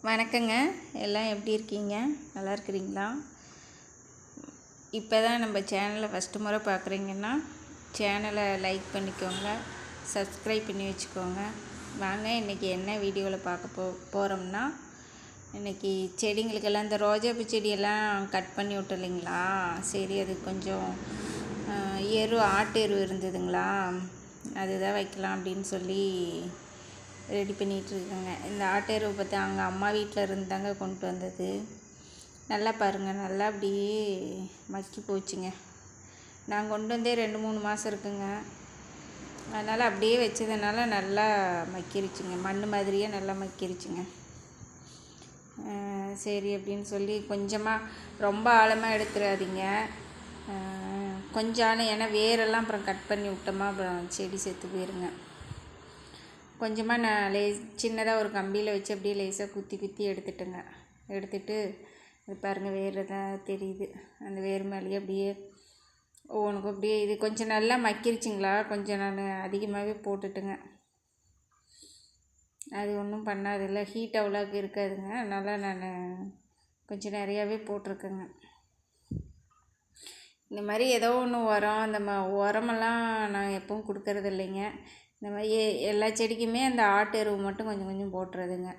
வணக்கங்க. எல்லாம் எப்படி இருக்கீங்க? நல்லா இருக்கிறீங்களா? இப்போ தான் நம்ம சேனலை ஃபஸ்ட்டு முறை பார்க்குறீங்கன்னா சேனலை லைக் பண்ணிக்கோங்க, சப்ஸ்கிரைப் பண்ணி வச்சுக்கோங்க. வாங்க இன்றைக்கி என்ன வீடியோவில் பார்க்க போகிறோம்னா, இன்றைக்கி செடிங்களுக்கெல்லாம் இந்த ரோஜாப்பூ செடியெல்லாம் கட் பண்ணி விட்டு இல்லைங்களா, சரி அது கொஞ்சம் ஆட்டு எரு இருந்ததுங்களா, அதுதான் வைக்கலாம் அப்படின்னு சொல்லி ரெடி பண்ணிகிட்ருக்கேங்க. இந்த ஆட்டு எருவை பார்த்து அங்கே அம்மா வீட்டில் இருந்தாங்க கொண்டு வந்தது. நல்லா பாருங்கள், நல்லா அப்படியே மக்கி போச்சுங்க. நான் கொண்டு வந்தே 2-3 மாதம் இருக்குங்க. அதனால் அப்படியே வச்சதுனால நல்லா மக்கிருச்சுங்க, மண் மாதிரியே நல்லா மக்கிருச்சுங்க. சரி அப்படின்னு சொல்லி கொஞ்சமாக ரொம்ப ஆழமாக எடுத்துடாதீங்க, கொஞ்சம் ஆழம், ஏன்னா வேரெல்லாம் அப்புறம் கட் பண்ணி விட்டோமா அப்புறம் செடி செத்து போயிருங்க. கொஞ்சமாக நான் சின்னதாக ஒரு கம்பியில் வச்சு அப்படியே லேசாக குத்தி எடுத்துட்டேங்க. எடுத்துட்டு அது பாருங்கள், வேறு தான் தெரியுது, அந்த வேர் மேலேயே அப்படியே ஒவ்வொன்றுக்கும் அப்படியே இது கொஞ்சம் நல்லா மக்கிருச்சுங்களா, கொஞ்சம் நான் அதிகமாகவே போட்டுட்டுங்க. அது ஒன்றும் பண்ணாதில்லை, ஹீட் அவ்வளோக்கு இருக்காதுங்க. அதனால் நான் கொஞ்சம் நிறையாவே போட்டிருக்கேங்க. இந்த மாதிரி ஏதோ ஒன்று உரம், அந்த உரமெல்லாம் நான் எப்பவும் கொடுக்கறது இல்லைங்க. இந்த மாதிரி எல்லா செடிக்குமே அந்த ஆட்டு எருவு மட்டும் கொஞ்சம் கொஞ்சம் போட்டுறதுங்க.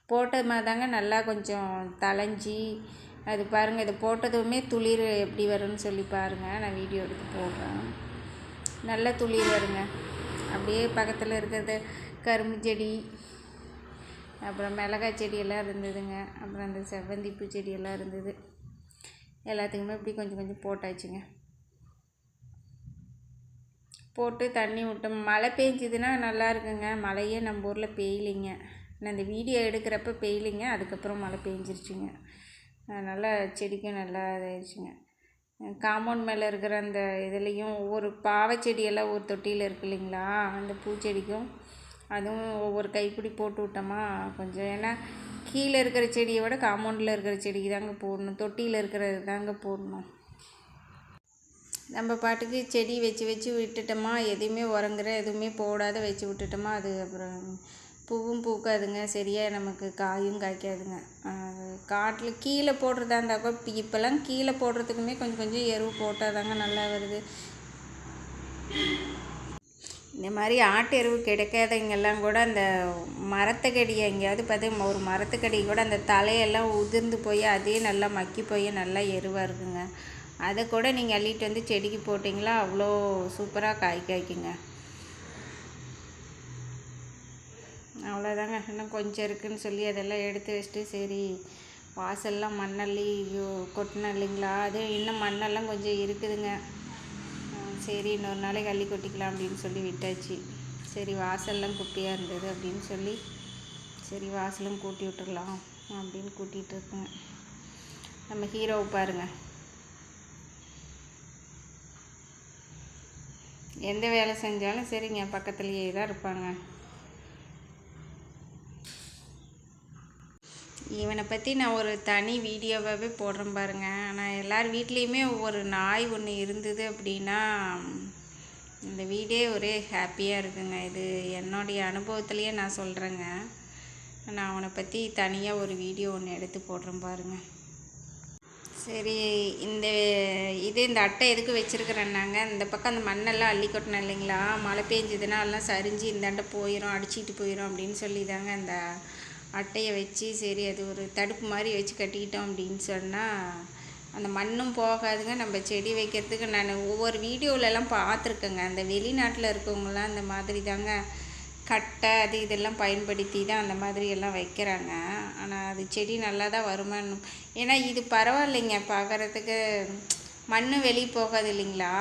போட்டது மாதிரி தாங்க நல்லா கொஞ்சம் தளைஞ்சி, அது பாருங்கள், இது போட்டதுமே துளிர் எப்படி வரும்னு சொல்லி பாருங்கள், நான் வீடியோ எடுத்து போடுறேன். நல்லா துளிர் வருங்க. அப்படியே பக்கத்தில் இருக்கிறது கரும்பு செடி, அப்புறம் மிளகாய் செடியெல்லாம் இருந்ததுங்க, அப்புறம் அந்த செவ்வந்திப்பூ செடியெல்லாம் இருந்தது. எல்லாத்துக்குமே இப்படி கொஞ்சம் கொஞ்சம் போட்டாச்சுங்க. போட்டு தண்ணி விட்டோம். மழை பெஞ்சிதுன்னா நல்லா இருக்குங்க. மழையே நம்ம ஊரில் பெய்யலைங்க. நான் இந்த வீடியோ எடுக்கிறப்ப பெய்யலைங்க, அதுக்கப்புறம் மழை பெஞ்சிருச்சுங்க. அதனால் செடிக்கும் நல்லா இதாகிடுச்சுங்க. காம்பவுண்ட் மேலே இருக்கிற அந்த இதுலேயும் ஒவ்வொரு பாவைச்செடியெல்லாம் ஒரு தொட்டியில் இருக்கு இல்லைங்களா, அந்த பூச்செடிக்கும் அதுவும் ஒவ்வொரு கைப்பிடி போட்டு விட்டோமா கொஞ்சம், ஏன்னா கீழே இருக்கிற செடியை விட காம்பவுண்டில் இருக்கிற செடிக்கு தாங்க போடணும், தொட்டியில் இருக்கிறது தாங்க போடணும். நம்ம பாட்டுக்கு செடி வச்சு விட்டுட்டோமா, எதுவுமே எதுவுமே போடாத வச்சு விட்டுட்டோமா, அது அப்புறம் பூவும் பூக்காதுங்க, சரியாக நமக்கு காயும் காய்க்காதுங்க. காட்டில் கீழே போடுறதா இருந்தால் கூட இப்போல்லாம் கீழே போடுறதுக்குமே கொஞ்சம் கொஞ்சம் எருவு போட்டால் தாங்க நல்லா வருது. இந்த மாதிரி ஆட்டு எருவு கிடைக்காதவங்கெல்லாம் கூட அந்த மரத்துக்கடி எங்கேயாவது பார்த்து ஒரு மரத்துக்கடி கூட அந்த தலையெல்லாம் உதிர்ந்து போய் அதே நல்லா மக்கி போய் நல்லா எருவாக இருக்குங்க. அதை கூட நீங்கள் அள்ளிட்டு வந்து செடிக்கு போட்டிங்களா அவ்வளோ சூப்பராக காய்க்குங்க. அவ்வளோதாங்க. இன்னும் கொஞ்சம் இருக்குதுன்னு சொல்லி அதெல்லாம் எடுத்து வச்சுட்டு, சரி வாசல்லாம் மண்ணள்ளி கொட்டின இல்லைங்களா, அது இன்னும் மண்ணெல்லாம் கொஞ்சம் இருக்குதுங்க. சரி இன்னொரு நாளைக்கு அள்ளி கொட்டிக்கலாம் அப்படின்னு சொல்லி விட்டாச்சு. சரி வாசல்லாம் குப்பையாக இருந்தது அப்படின்னு சொல்லி சரி வாசலும் கூட்டி விட்டுடலாம் அப்படின்னு கூட்டிகிட்டு இருக்குங்க. நம்ம ஹீரோவை பாருங்கள், எந்த வேலை செஞ்சாலும் சரிங்க பக்கத்துலேயே தான் இருப்பாங்க. இவனை பற்றி நான் ஒரு தனி வீடியோவாகவே போடுறேன் பாருங்கள். ஆனால் எல்லார் வீட்லேயுமே ஒரு நாய் ஒன்று இருந்தது அப்படின்னா இந்த வீடே ஒரே ஹாப்பியாக இருக்குங்க. இது என்னுடைய அனுபவத்துலேயே நான் சொல்கிறேங்க. நான் அவனை பற்றி தனியாக ஒரு வீடியோ ஒன்று எடுத்து போடுறேன் பாருங்கள். சரி, இந்த அட்டை எதுக்கு வச்சுருக்கிறேன்னாங்க, இந்த பக்கம் அந்த மண்ணெல்லாம் அள்ளி கொட்டினேன் இல்லைங்களா, மழை பெஞ்சதுன்னா எல்லாம் சரிஞ்சு இந்தாண்ட போயிடும், அடிச்சிட்டு போயிடும் அப்படின்னு சொல்லி தாங்க அந்த அட்டையை வச்சு, சரி அது ஒரு தடுப்பு மாதிரி வச்சு கட்டிக்கிட்டோம் அப்படின்னு சொன்னால் அந்த மண்ணும் போகாதுங்க. நம்ம செடி வைக்கிறதுக்கு நான் ஒவ்வொரு வீடியோவிலலாம் பார்த்துருக்கேங்க. அந்த வெளிநாட்டில் இருக்கவங்களாம் இந்த மாதிரி தாங்க கட்டை அது இதெல்லாம் பயன்படுத்தி தான் அந்த மாதிரி எல்லாம் வைக்கிறாங்க. ஆனால் அது செடி நல்லா தான் வருமானு, ஏன்னா இது பரவாயில்லைங்க பார்க்குறதுக்கு, மண் வெளியே போகாது இல்லைங்களா.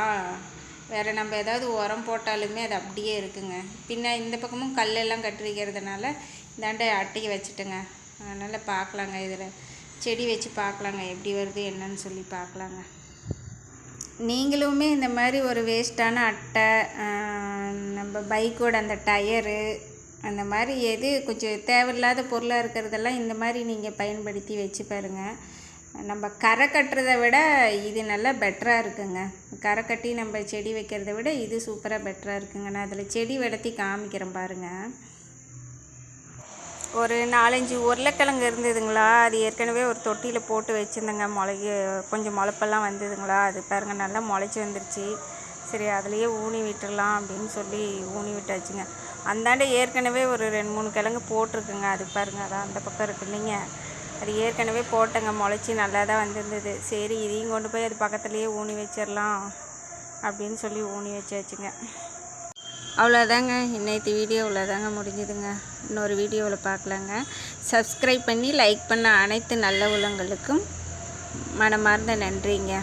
வேறு நம்ம ஏதாவது உரம் போட்டாலுமே அது அப்படியே இருக்குங்க. பின்ன இந்த பக்கமும் கல்லெல்லாம் கட்டி வைக்கிறதுனால இந்தாண்ட அட்டையை வச்சுட்டேங்க. அதனால் பார்க்கலாங்க, இதில் செடி வச்சு பார்க்கலாங்க எப்படி வருது என்னன்னு சொல்லி பார்க்கலாங்க. நீங்களுமே இந்த மாதிரி ஒரு வேஸ்ட்டான அட்டை, நம்ம பைக்கோட அந்த டயரு, அந்த மாதிரி எது கொஞ்சம் தேவையில்லாத பொருளாக இருக்கிறதெல்லாம் இந்த மாதிரி நீங்கள் பயன்படுத்தி வச்சு பாருங்கள். நம்ம கரை கட்டுறதை விட இது நல்லா பெட்டராக இருக்குங்க. கரை கட்டி நம்ம செடி வைக்கிறத விட இது சூப்பராக பெட்டராக இருக்குங்க. நான் அதில் செடி வளர்த்தி காமிக்கிறேன் பாருங்கள். ஒரு 4-5 உருளைக்கிழங்கு இருந்ததுங்களா, அது ஏற்கனவே ஒரு தொட்டியில் போட்டு வச்சுருந்தேங்க. கொஞ்சம் முளைப்பெல்லாம் வந்ததுங்களா, அது பாருங்கள் நல்லா முளைச்சி வந்துருச்சு. சரி அதுலேயே ஊனி விட்டுடலாம் அப்படின்னு சொல்லி ஊனி விட்டாச்சுங்க. அந்தாண்ட ஏற்கனவே ஒரு 2-3 கிழங்கு போட்டிருக்குங்க. அது பாருங்கள், அதான் அந்த பக்கம் இருக்கு இல்லைங்க, அது ஏற்கனவே போட்டேங்க, முளைச்சி நல்லா தான் வந்திருந்தது. சரி இதையும் கொண்டு போய் அது பக்கத்துலேயே ஊனி வச்சிடலாம் அப்படின்னு சொல்லி ஊனி வச்சாச்சுங்க. அவ்வளோதாங்க, இன்னைக்கு வீடியோ இவ்வளோதாங்க முடிஞ்சுதுங்க. இன்னொரு வீடியோவில் பார்க்கலாங்க. சப்ஸ்கிரைப் பண்ணி லைக் பண்ண அனைத்து நல்ல உள்ளங்களுக்கும் மனமார்ந்த நன்றிங்க.